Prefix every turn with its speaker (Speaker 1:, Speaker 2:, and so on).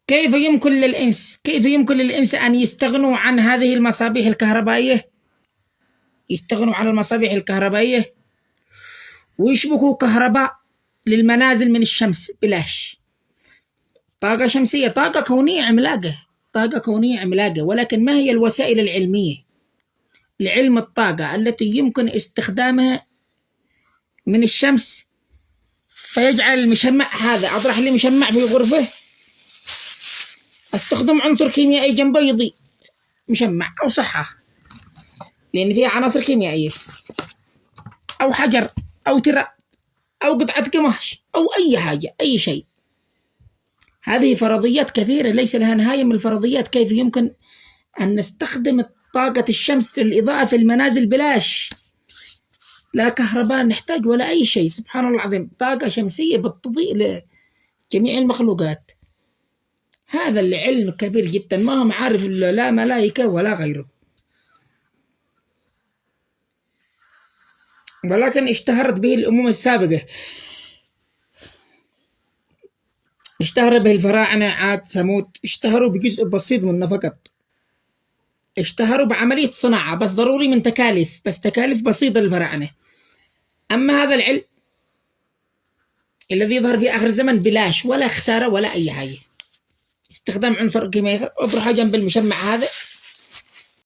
Speaker 1: كيف يمكن للإنس أن يستغنوا عن هذه المصابيح الكهربائية؟ يستغنوا عن المصابيح الكهربائية ويشبكوا كهرباء للمنازل من الشمس بلاش. طاقة شمسية، طاقة كونية عملاقة، طاقة كونية عملاقة، ولكن ما هي الوسائل العلمية لعلم الطاقة التي يمكن استخدامها من الشمس فيجعل المشمع هذا أطرح لي مشمع في الغرفة استخدم عنصر كيميائي جنبه يضيء مشمع أو صحة، لأن فيها عناصر كيميائية، أو حجر أو تراب أو قطعة قماش أو أي حاجة، أي شيء. هذه فرضيات كثيرة ليس لها نهاية من الفرضيات. كيف يمكن أن نستخدم طاقة الشمس للإضاءة في المنازل بلاش؟ لا كهرباء نحتاج ولا أي شيء. سبحان الله العظيم، طاقة شمسية بتضيء لجميع المخلوقات. هذا العلم كبير جدا، ما هم عارف لا ملائكة ولا غيره. ولكن اشتهرت به الأمم السابقة، اشتهر به الفراعنة عاد ثمود، اشتهروا بجزء بسيط منه فقط. اشتهروا بعملية صناعة بس ضروري من تكاليف، بس تكاليف بسيطة للفراعنة. أما هذا العلم الذي يظهر في آخر الزمن بلاش، ولا خسارة ولا أي حاجة. استخدام عنصر كيميائي، اطرحه جنب المشمع هذا